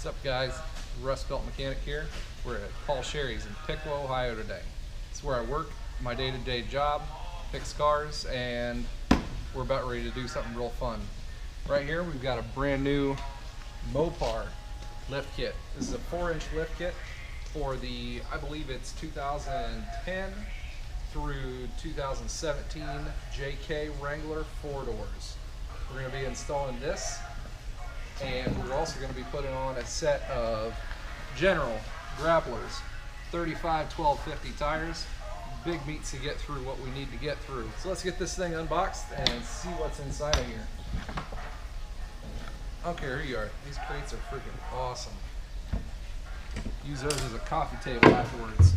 What's up, guys? Rust Belt Mechanic here. We're at Paul Sherry's in Piqua, Ohio today. It's where I work, my day-to-day job, fix cars, and we're about ready to do something real fun. Right here we've got a brand new Mopar lift kit. This is a 4-inch lift kit for the, I believe it's 2010 through 2017 JK Wrangler 4-doors. We're going to be installing this, and we're also going to be putting on a set of general grapplers, 35 1250 tires. Big meats to get through what we need to get through. So let's get this thing unboxed and see what's inside of here. I don't care who you are, these crates are freaking awesome. Use those as a coffee table afterwards.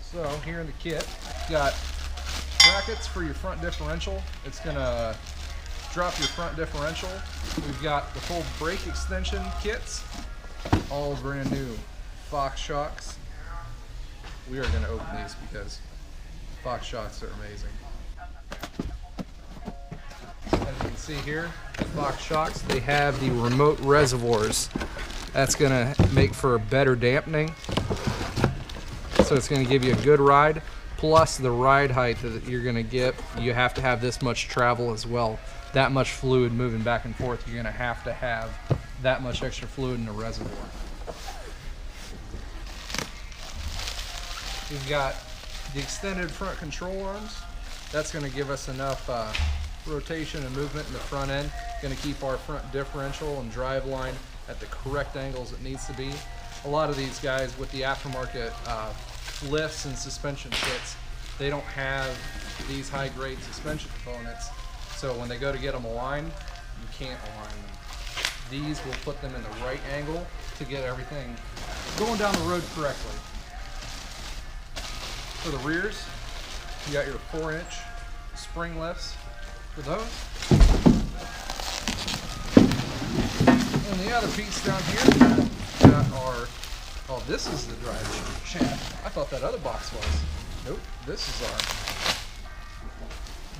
So here in the kit, got brackets for your front differential. It's gonna drop your front differential. We've got the full brake extension kits, all brand new Fox shocks. We are gonna open these because Fox shocks are amazing. As you can see here, the Fox shocks, they have the remote reservoirs. That's gonna make for better dampening. So it's gonna give you a good ride. Plus the ride height that you're gonna get, you have to have this much travel as well. That much fluid moving back and forth, you're gonna have to have that much extra fluid in the reservoir. We've got the extended front control arms. That's gonna give us enough rotation and movement in the front end. Gonna keep our front differential and drive line at the correct angles it needs to be. A lot of these guys with the aftermarket lifts and suspension kits, they don't have these high-grade suspension components, so when they go to get them aligned, you can't align them. These will put them in the right angle to get everything going down the road correctly. For the rears, you got your 4-inch spring lifts for those. And the other piece down here, got our, oh, this is the drive shaft. I thought that other box was. Nope, this is our.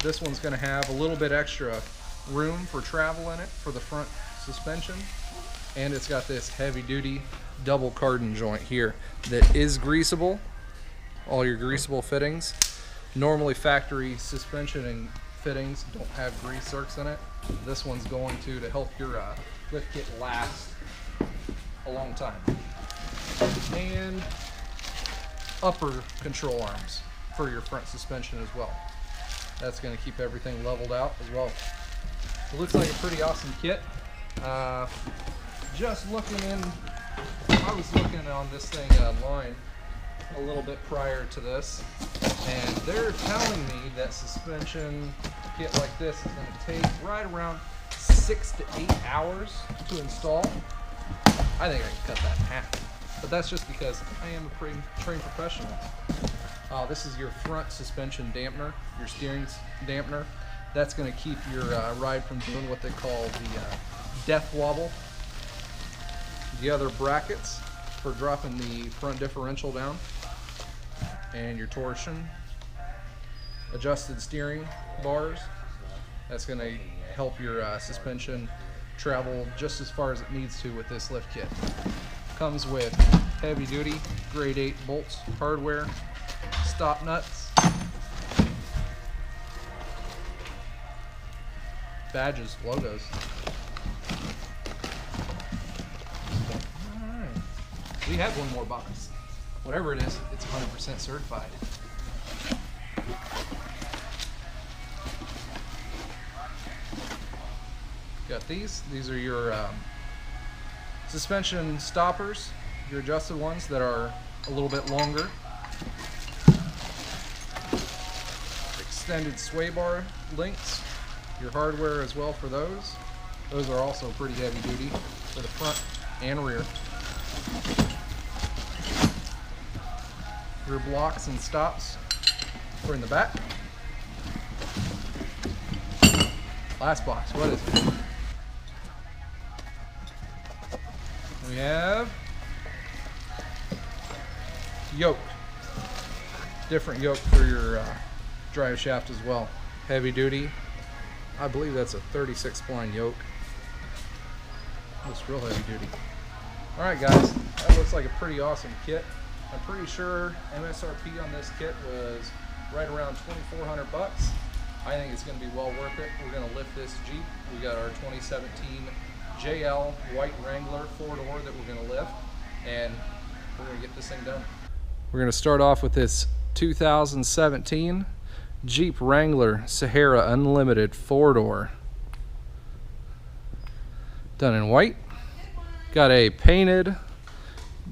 This one's gonna have a little bit extra room for travel in it for the front suspension. And it's got this heavy duty double cardan joint here that is greasable. All your greasable fittings. Normally factory suspension and fittings don't have grease zerks in it. This one's going to help your lift kit last a long time. And upper control arms for your front suspension as well. That's going to keep everything leveled out as well. It looks like a pretty awesome kit. Just looking in, I was looking on this thing online a little bit prior to this, and they're telling me that suspension kit like this is going to take right around 6 to 8 hours to install. I think I can cut that in half, but that's just because I am a trained professional. This is your front suspension dampener, your steering dampener. That's going to keep your ride from doing what they call the death wobble. The other brackets for dropping the front differential down, and your torsion, adjusted steering bars. That's going to help your suspension travel just as far as it needs to with this lift kit. Comes with heavy duty grade 8 bolts, hardware, stop nuts, badges, logos. Alright, we have one more box. Whatever it is, it's 100% certified. Got these. These are your suspension stoppers, your adjusted ones that are a little bit longer. Extended sway bar links, your hardware as well for those. Those are also pretty heavy duty for the front and rear. Your blocks and stops for in the back. Last box, what is it? We have yoke. Different yoke for your drive shaft as well. Heavy duty. I believe that's a 36 spline yoke. Looks real heavy duty. Alright guys, that looks like a pretty awesome kit. I'm pretty sure MSRP on this kit was right around 2,400 bucks. I think it's going to be well worth it. We're going to lift this Jeep. We got our 2017 JL white Wrangler 4-door that we're going to lift, and we're going to get this thing done. We're going to start off with this 2017 Jeep Wrangler Sahara Unlimited 4-door. Done in white. Got a painted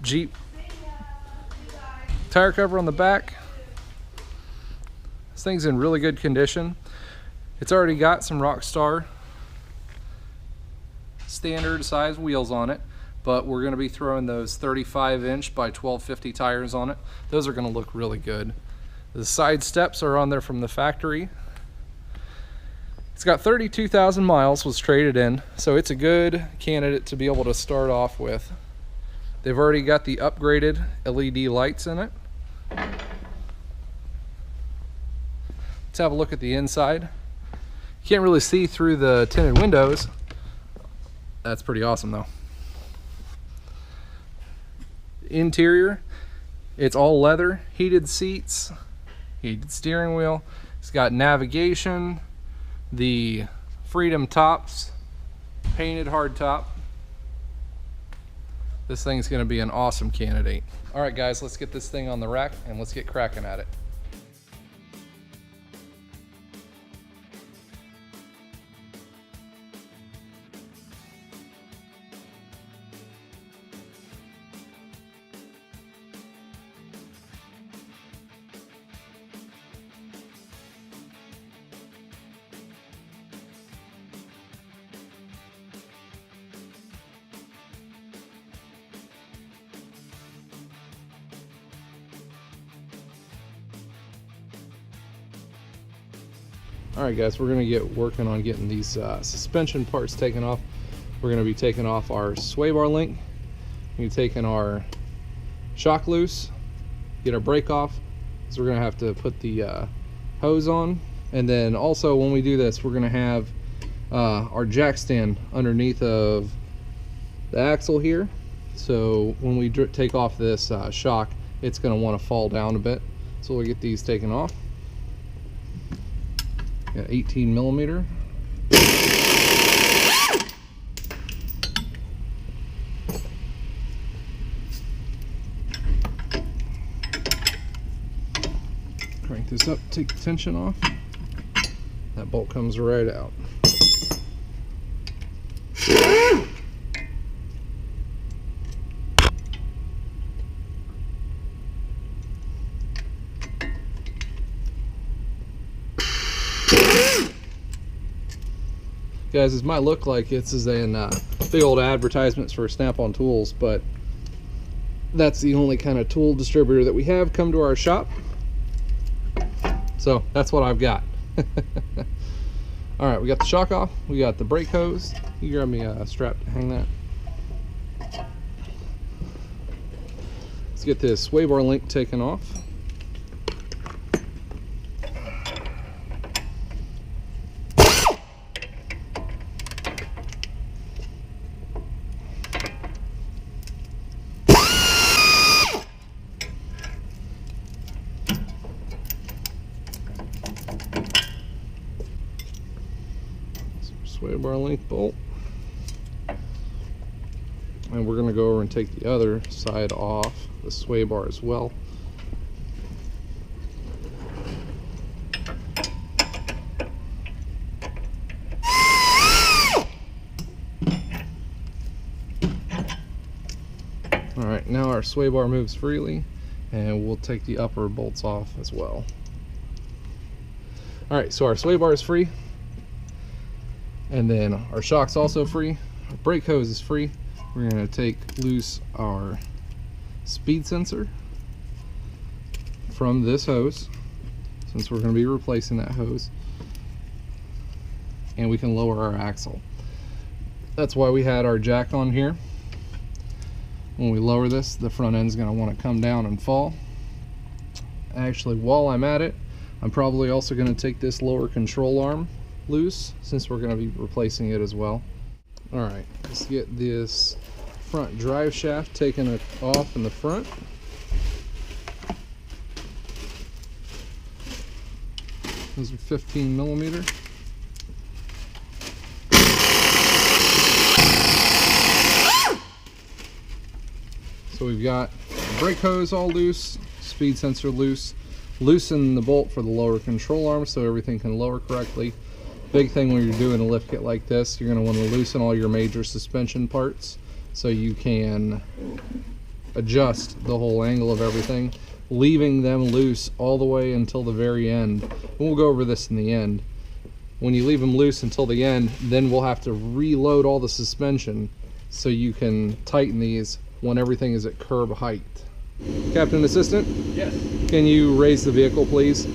Jeep tire cover on the back. This thing's in really good condition. It's already got some Rockstar standard size wheels on it, but we're going to be throwing those 35-inch by 1250 tires on it. Those are going to look really good. The side steps are on there from the factory. It's got 32,000 miles, was traded in, so it's a good candidate to be able to start off with. They've already got the upgraded LED lights in it. Let's have a look at the inside. You can't really see through the tinted windows. That's pretty awesome though. Interior, it's all leather, heated seats, heated steering wheel. It's got navigation, the Freedom tops, painted hard top. This thing's going to be an awesome candidate. All right guys, let's get this thing on the rack and let's get cracking at it. Alright guys, we're going to get working on getting these suspension parts taken off. We're going to be taking off our sway bar link. We're taking our shock loose, get our brake off. So we're going to have to put the hose on. And then also when we do this, we're going to have our jack stand underneath of the axle here. So when we take off this shock, it's going to want to fall down a bit. So we'll get these taken off. Got 18 millimeter. Crank this up, take the tension off. That bolt comes right out. Guys, this might look like this is in big old advertisements for Snap-on tools, but that's the only kind of tool distributor that we have come to our shop. So that's what I've got. All right, we got the shock off, we got the brake hose. You grab me a strap to hang that. Let's get this sway bar link taken off. Sway bar link bolt, and we're going to go over and take the other side off the sway bar as well. Alright, now our sway bar moves freely, and we'll take the upper bolts off as well. Alright, so our sway bar is free. And then our shock's also free. Our brake hose is free. We're going to take loose our speed sensor from this hose, since we're going to be replacing that hose. And we can lower our axle. That's why we had our jack on here. When we lower this, the front end's going to want to come down and fall. Actually, while I'm at it, I'm probably also going to take this lower control arm loose, since we're going to be replacing it as well. Alright, let's get this front drive shaft taken off in the front. Those are 15 millimeter. So we've got the brake hose all loose, speed sensor loose, loosen the bolt for the lower control arm so everything can lower correctly. Big thing when you're doing a lift kit like this, you're going to want to loosen all your major suspension parts so you can adjust the whole angle of everything, leaving them loose all the way until the very end. And we'll go over this in the end. When you leave them loose until the end, then we'll have to reload all the suspension so you can tighten these when everything is at curb height. Captain Assistant? Yes. Can you raise the vehicle, please?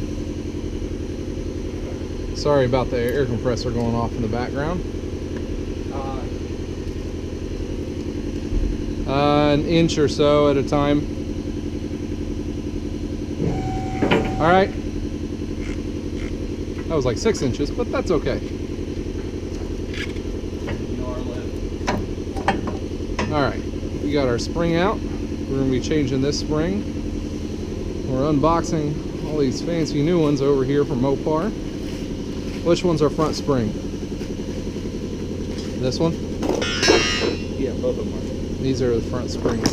Sorry about the air compressor going off in the background. An inch or so at a time. All right. That was like 6 inches, but that's okay. All right, we got our spring out. We're gonna be changing this spring. We're unboxing all these fancy new ones over here from Mopar. Which one's our front spring? This one? Yeah, both of them are. These are the front springs.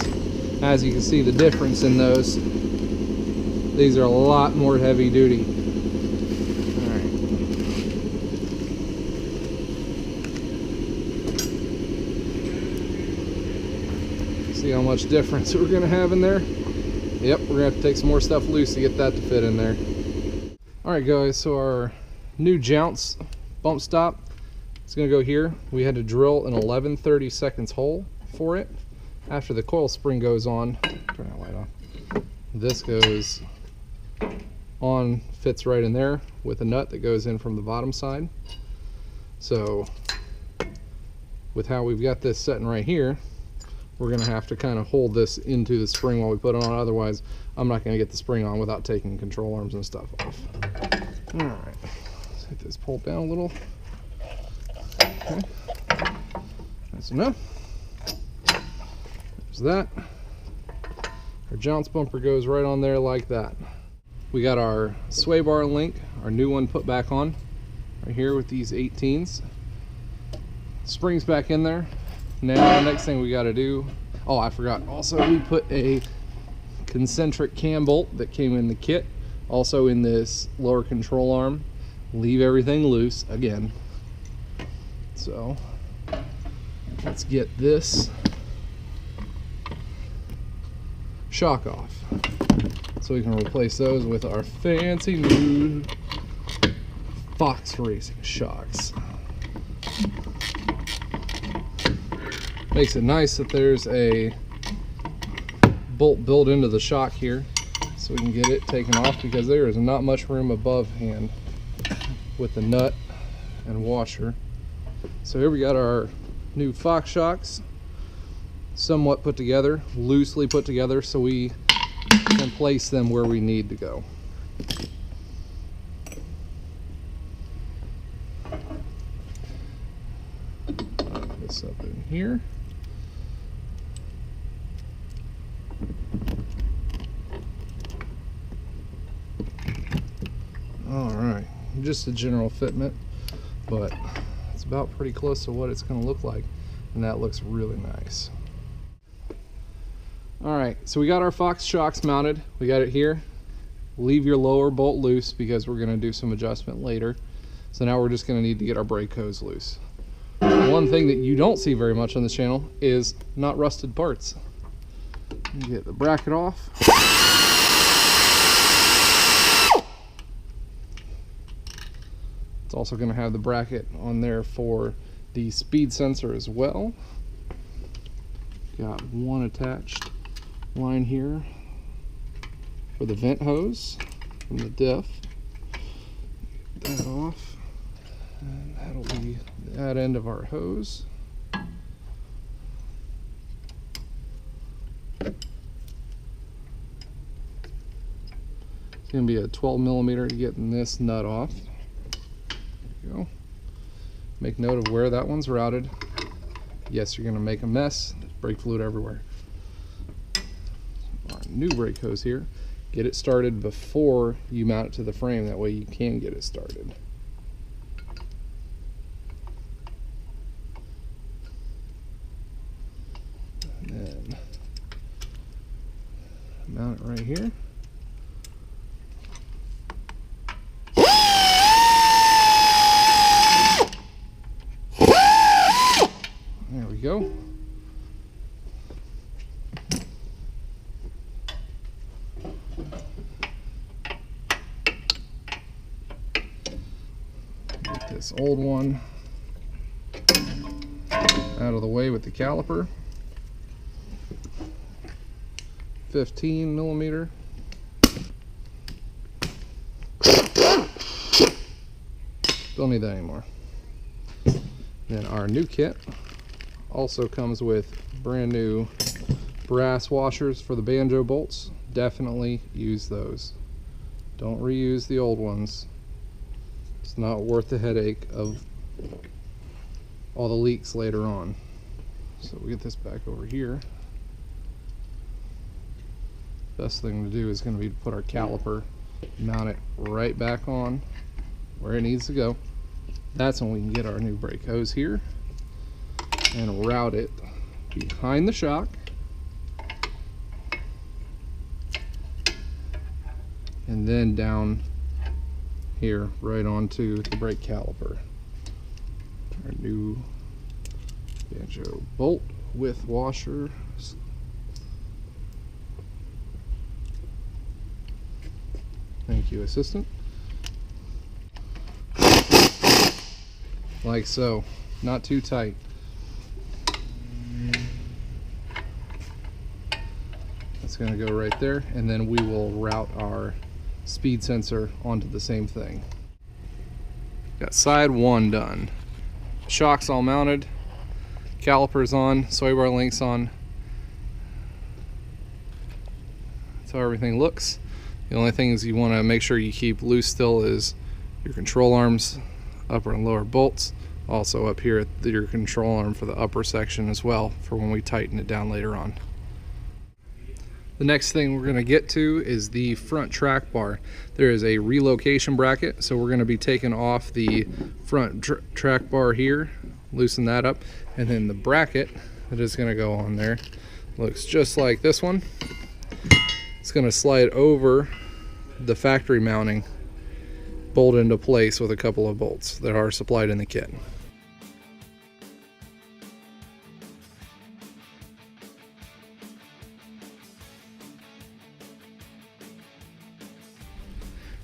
As you can see the difference in those. These are a lot more heavy duty. Alright. See how much difference we're gonna have in there? Yep, we're gonna have to take some more stuff loose to get that to fit in there. Alright guys, so our new Jounce bump stop, it's gonna go here. We had to drill an 11/32 hole for it. After the coil spring goes on, turn that light on, this goes on, fits right in there with a nut that goes in from the bottom side. So with how we've got this setting right here, we're gonna have to kind of hold this into the spring while we put it on, otherwise I'm not gonna get the spring on without taking control arms and stuff off. All right, let's get this pulled down a little. Okay, that's enough. There's that. Our Jounce bumper goes right on there like that. We got our sway bar link, our new one put back on right here with these 18s. Springs back in there. Now the next thing we got to do, oh I forgot, also we put a concentric cam bolt that came in the kit also in this lower control arm. Leave everything loose again. So let's get this shock off so we can replace those with our fancy new Fox Racing shocks. Makes it nice that there's a bolt built into the shock here so we can get it taken off, because there is not much room above hand with the nut and washer. So here we got our new Fox shocks, somewhat put together, loosely put together, so we can place them where we need to go. Put this up in here. Alright, just a general fitment, but it's about pretty close to what it's going to look like, and that looks really nice. Alright, so we got our Fox shocks mounted. We got it here. Leave your lower bolt loose because we're going to do some adjustment later. So now we're just going to need to get our brake hose loose. One thing that you don't see very much on this channel is not rusted parts. Get the bracket off. It's also going to have the bracket on there for the speed sensor as well. Got one attached line here for the vent hose from the diff. Get that off, and that'll be that end of our hose. It's going to be a 12 millimeter to get this nut off. There you go. Make note of where that one's routed. Yes, you're going to make a mess. There's brake fluid everywhere. Our new brake hose here. Get it started before you mount it to the frame. That way you can get it started. And then mount it right here. There we go. Get this old one out of the way with the caliper. 15 millimeter. Don't need that anymore. Then our new kit also comes with brand new brass washers for the banjo bolts. Definitely use those. Don't reuse the old ones. It's not worth the headache of all the leaks later on. So we get this back over here. Best thing to do is going to be to put our caliper, mount it right back on where it needs to go. That's when we can get our new brake hose here and route it behind the shock and then down here right onto the brake caliper. Our new banjo bolt with washers. Thank you, assistant. Like so, not too tight. That's going to go right there, and then we will route our speed sensor onto the same thing. Got side one done. Shocks all mounted, calipers on, sway bar links on. That's how everything looks. The only things you want to make sure you keep loose still is your control arms, upper and lower bolts. Also up here at your control arm for the upper section as well, for when we tighten it down later on. The next thing we're going to get to is the front track bar. There is a relocation bracket, so we're going to be taking off the front track bar here, loosen that up, and then the bracket that is going to go on there looks just like this one. It's going to slide over the factory mounting, bolt into place with a couple of bolts that are supplied in the kit.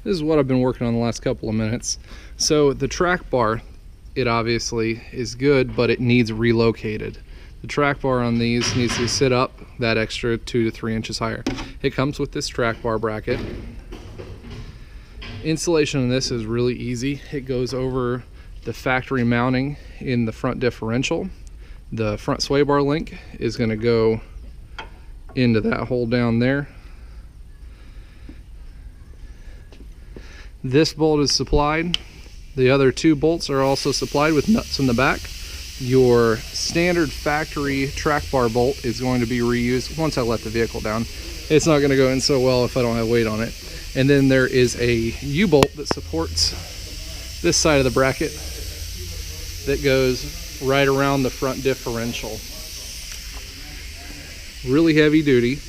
This is what I've been working on the last couple of minutes. So the track bar, it obviously is good, but it needs relocated. The track bar on these needs to sit up that extra 2 to 3 inches higher. It comes with this track bar bracket. Installation on this is really easy. It goes over the factory mounting in the front differential. The front sway bar link is going to go into that hole down there. This bolt is supplied. The other 2 bolts are also supplied with nuts in the back. Your standard factory track bar bolt is going to be reused once I let the vehicle down. It's not going to go in so well if I don't have weight on it. And then there is a U-bolt that supports this side of the bracket that goes right around the front differential. Really heavy duty.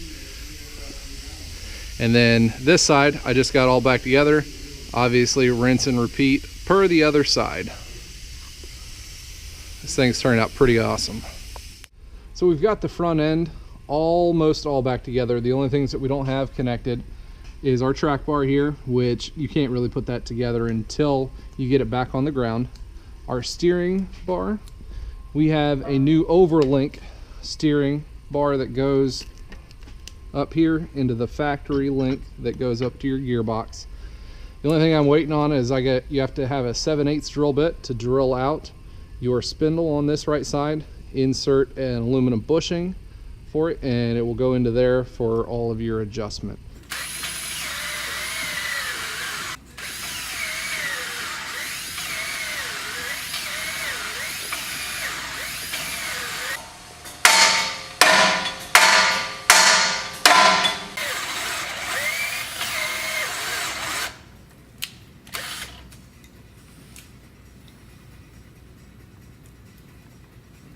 And then this side, I just got all back together. Obviously, rinse and repeat per the other side. This thing's turned out pretty awesome. So we've got the front end almost all back together. The only things that we don't have connected is our track bar here, which you can't really put that together until you get it back on the ground. Our steering bar, we have a new overlink steering bar that goes up here into the factory link that goes up to your gearbox. The only thing I'm waiting on is you have to have a 7/8 drill bit to drill out your spindle on this right side, insert an aluminum bushing for it, and it will go into there for all of your adjustment.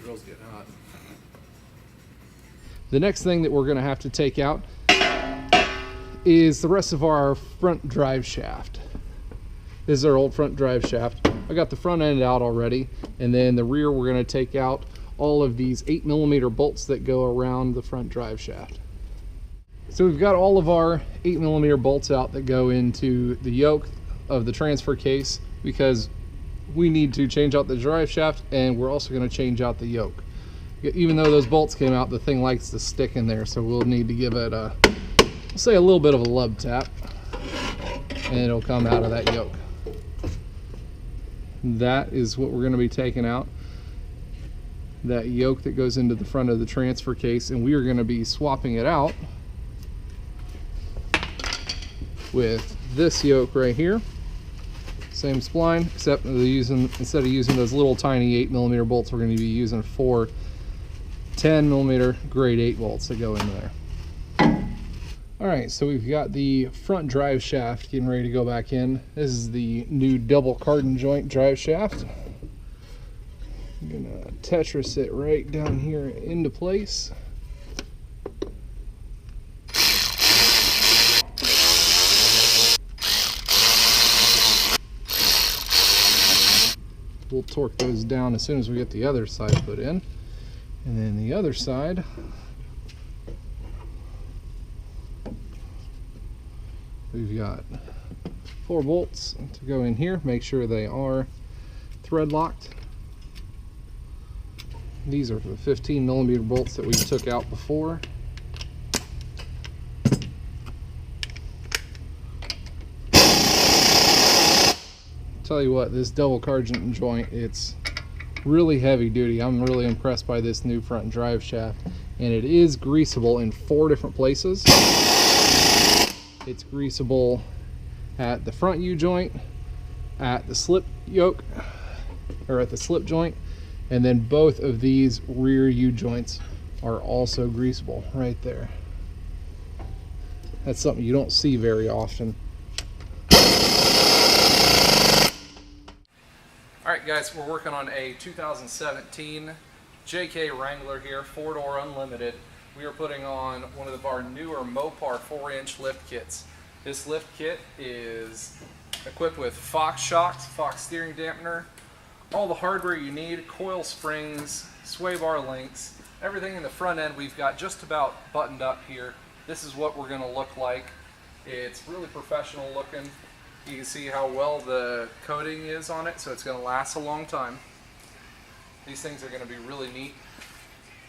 Drill's getting hot. The next thing that we're going to have to take out is the rest of our front drive shaft. This is our old front drive shaft. I got the front end out already, and then the rear we're going to take out all of these 8mm bolts that go around the front drive shaft. So we've got all of our 8mm bolts out that go into the yoke of the transfer case, because we need to change out the drive shaft, and we're also going to change out the yoke. Even though those bolts came out, the thing likes to stick in there, so we'll need to give it a, say, a little bit of a lub tap, and it'll come out of that yoke. That is what we're going to be taking out, that yoke that goes into the front of the transfer case, and we are going to be swapping it out with this yoke right here. Same spline, except instead of using those little tiny 8mm bolts, we're going to be using 4 10mm grade 8 bolts that go in there. Alright, so we've got the front drive shaft getting ready to go back in. This is the new double cardan joint drive shaft. I'm going to Tetris it right down here into place. We'll torque those down as soon as we get the other side put in. And then the other side, we've got 4 bolts to go in here. Make sure they are thread locked. These are the 15mm bolts that we took out before. Tell you what, this double cardan joint, it's really heavy duty. I'm really impressed by this new front drive shaft, and it is greasable in 4 different places. It's greasable at the front U-joint, at the slip yoke, or at the slip joint, and then both of these rear U-joints are also greasable right there. That's something you don't see very often. Alright guys, we're working on a 2017 JK Wrangler here, 4-door Unlimited. We are putting on one of our newer Mopar 4-inch lift kits. This lift kit is equipped with Fox shocks, Fox steering dampener, all the hardware you need, coil springs, sway bar links, everything in the front end we've got just about buttoned up here. This is what we're going to look like. It's really professional looking. You can see how well the coating is on it, so it's going to last a long time. These things are going to be really neat.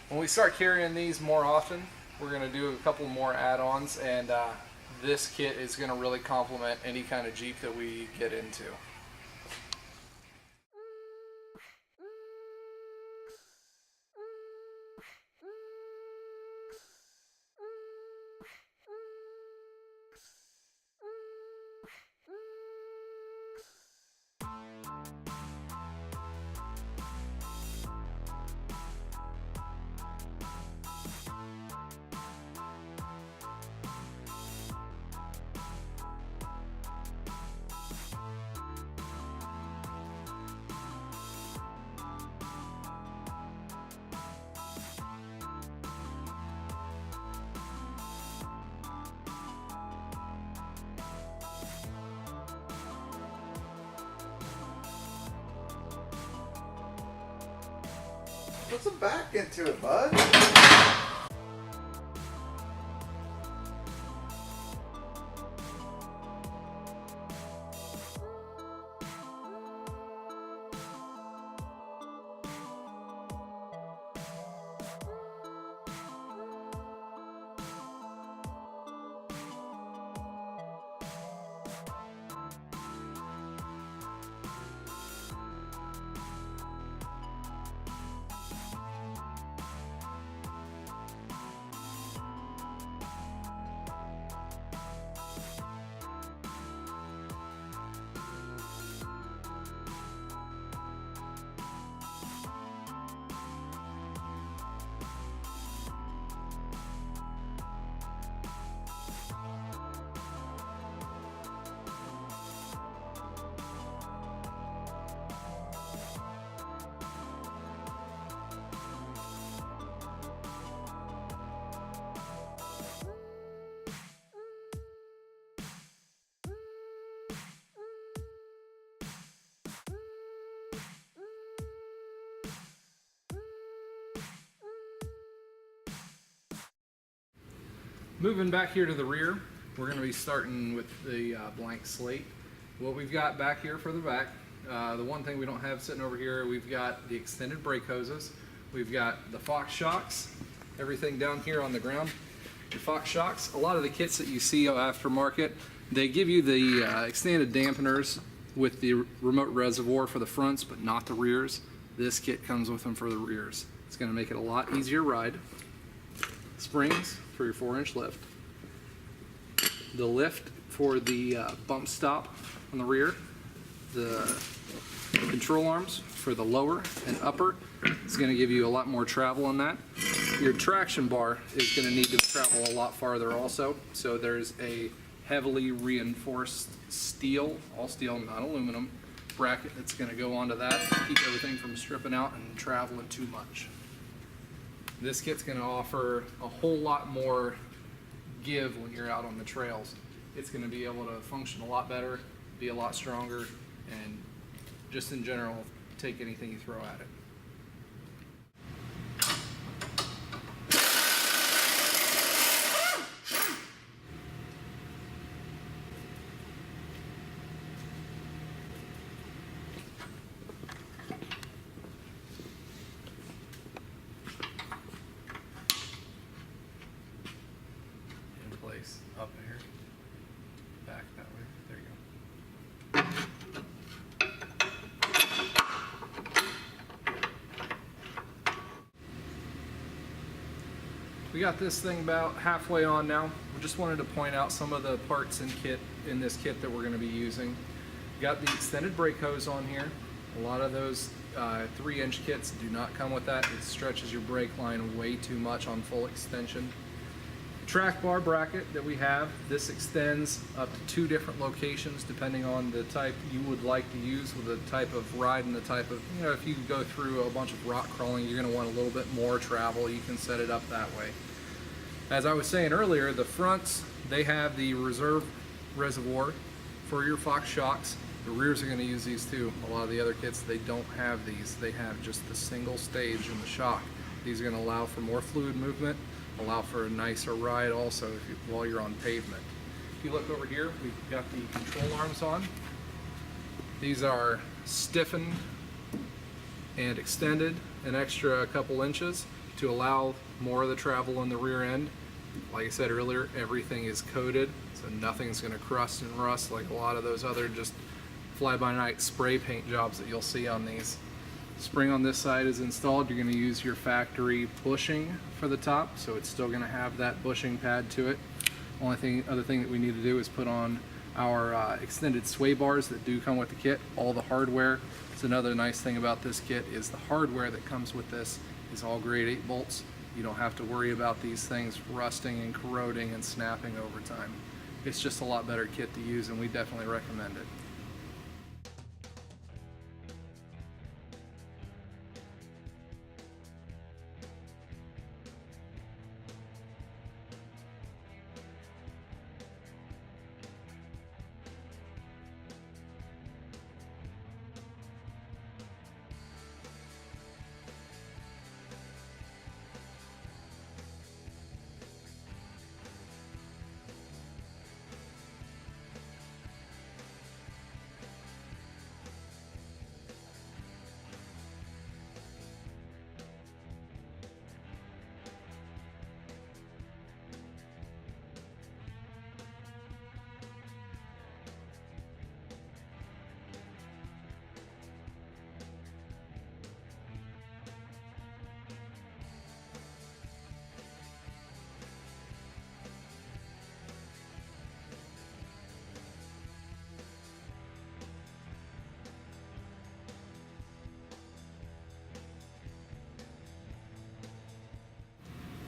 When we start carrying these more often, we're going to do a couple more add-ons, and this kit is going to really complement any kind of Jeep that we get into. Put some back into it, bud. Moving back here to the rear, we're going to be starting with the blank slate. What we've got back here for the back, the one thing we don't have sitting over here, we've got the extended brake hoses, we've got the Fox shocks, everything down here on the ground. The Fox shocks, a lot of the kits that you see aftermarket, they give you the extended dampeners with the remote reservoir for the fronts, but not the rears. This kit comes with them for the rears. It's going to make it a lot easier ride. Springs for your 4-inch lift. The lift for the bump stop on the rear. The control arms for the lower and upper. It's going to give you a lot more travel on that. Your traction bar is going to need to travel a lot farther also. So there's a heavily reinforced steel, all steel, not aluminum, bracket that's going to go onto that to keep everything from stripping out and traveling too much. This kit's going to offer a whole lot more give when you're out on the trails. It's going to be able to function a lot better, be a lot stronger, and just in general, take anything you throw at it. Up here, back that way, there you go. We got this thing about halfway on now. We just wanted to point out some of the parts in this kit that we're going to be using. We got the extended brake hose on here. A lot of those 3-inch kits do not come with that. It stretches your brake line way too much on full extension. Track bar bracket that we have, this extends up to 2 different locations depending on the type you would like to use with the type of ride and the type of, if you go through a bunch of rock crawling, you're going to want a little bit more travel. You can set it up that way. As I was saying earlier, the fronts, they have the reserve reservoir for your Fox shocks. The rears are going to use these too. A lot of the other kits, they don't have these. They have just the single stage in the shock. These are going to allow for more fluid movement, allow for a nicer ride also while you're on pavement. If you look over here, we've got the control arms on. These are stiffened and extended an extra couple inches to allow more of the travel in the rear end. Like I said earlier, everything is coated, so nothing's going to crust and rust like a lot of those other just fly-by-night spray paint jobs that you'll see on these. Spring on this side is installed. You're going to use your factory bushing for the top, so it's still going to have that bushing pad to it. Other thing that we need to do is put on our extended sway bars that do come with the kit. All the hardware. It's another nice thing about this kit is the hardware that comes with this is all grade 8 bolts. You don't have to worry about these things rusting and corroding and snapping over time. It's just a lot better kit to use, and we definitely recommend it.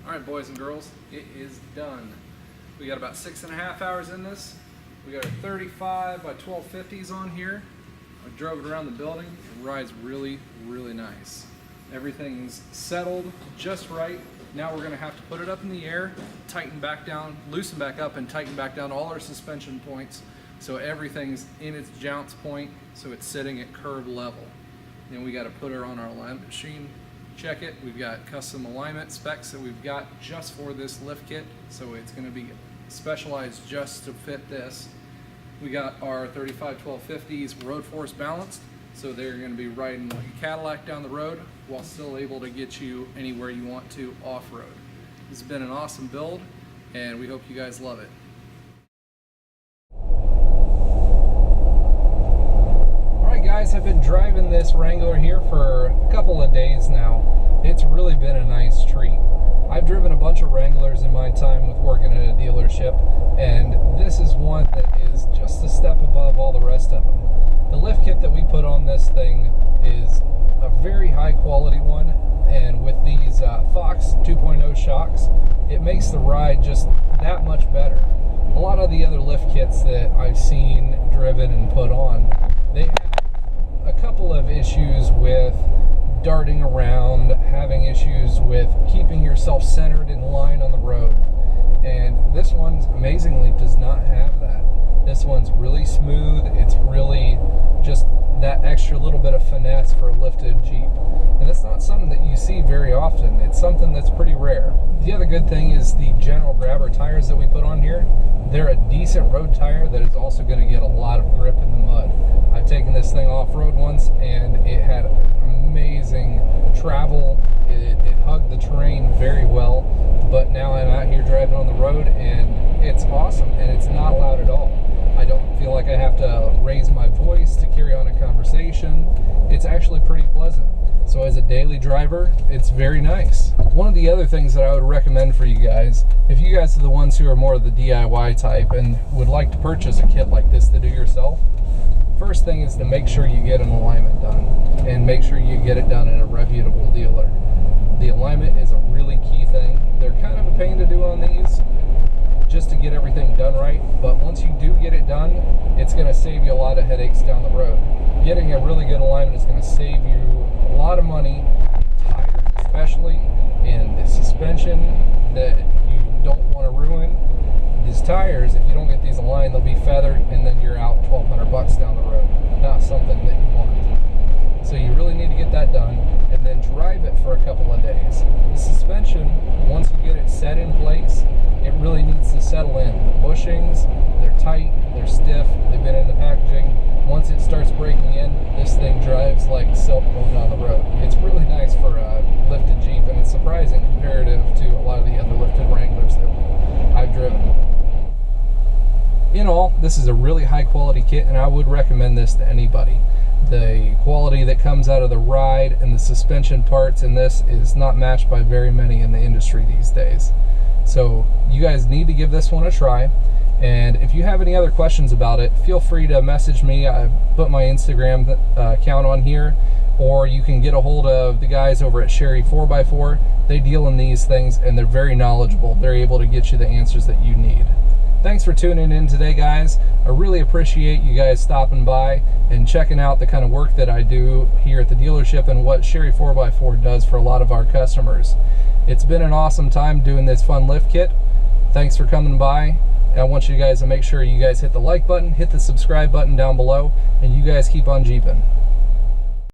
Alright, boys and girls, it is done. We got about 6.5 hours in this. We got our 35 by 1250s on here. I drove it around the building. It rides really, really nice. Everything's settled just right. Now we're going to have to put it up in the air, tighten back down, loosen back up, and tighten back down all our suspension points so everything's in its jounce point, so it's sitting at curb level. Then we got to put her on our alignment machine, check it. We've got custom alignment specs that we've got just for this lift kit, so it's going to be specialized just to fit this. We got our 35-1250s road force balanced, so they're going to be riding like a Cadillac down the road while still able to get you anywhere you want to off-road. This has been an awesome build, and we hope you guys love it. Alright guys, I've been driving this Wrangler here for a couple of days now. It's really been a nice treat. I've driven a bunch of Wranglers in my time with working at a dealership, and this is one that is just a step above all the rest of them. The lift kit that we put on this thing is a very high quality one, and with these Fox 2.0 shocks, it makes the ride just that much better. A lot of the other lift kits that I've seen driven and put on, they have a couple of issues with darting around, having issues with keeping yourself centered in line on the road. And this one amazingly does not have that. This one's really smooth. It's really just that extra little bit of finesse for a lifted Jeep. And it's not something that you see very often. It's something that's pretty rare. The other good thing is the general grabber tires that we put on here. They're a decent road tire that is also going to get a lot of grip in the mud. I've taken this thing off-road once, and it had amazing travel. It hugged the terrain very well, but now I'm out here driving on the road, and it's awesome, and it's not loud at all. I don't feel like I have to raise my voice to carry on a conversation. It's actually pretty pleasant. So as a daily driver, it's very nice. One of the other things that I would recommend for you guys, if you guys are the ones who are more of the DIY type and would like to purchase a kit like this to do yourself, first thing is to make sure you get an alignment done, and make sure you get it done in a reputable dealer. The alignment is a really key thing. They're kind of a pain to do on these, just to get everything done right, but once you do get it done, it's going to save you a lot of headaches down the road. Getting a really good alignment is going to save you a lot of money, tires especially, in the suspension that you don't want to ruin. These tires, if you don't get these aligned, they'll be feathered, and then you're out $1,200 down the road. Not something that you want. So you really need to get that done, and then drive it for a couple of days. The suspension, once you get it set in place, it really needs to settle in. The bushings, they're tight, they're stiff, they've been in the packaging. Once it starts breaking in, this thing drives like silk going down the road. It's really nice for a lifted Jeep, and it's surprising comparative to a lot of the other lifted Wranglers that I've driven. In all, this is a really high quality kit, and I would recommend this to anybody. The quality that comes out of the ride and the suspension parts in this is not matched by very many in the industry these days. So you guys need to give this one a try. And if you have any other questions about it, feel free to message me. I've put my Instagram account on here, or you can get a hold of the guys over at Sherry 4x4. They deal in these things, and they're very knowledgeable. They're able to get you the answers that you need. Thanks for tuning in today, guys. I really appreciate you guys stopping by and checking out the kind of work that I do here at the dealership and what Sherry 4x4 does for a lot of our customers. It's been an awesome time doing this fun lift kit. Thanks for coming by. I want you guys to make sure you guys hit the like button, hit the subscribe button down below, and you guys keep on Jeeping.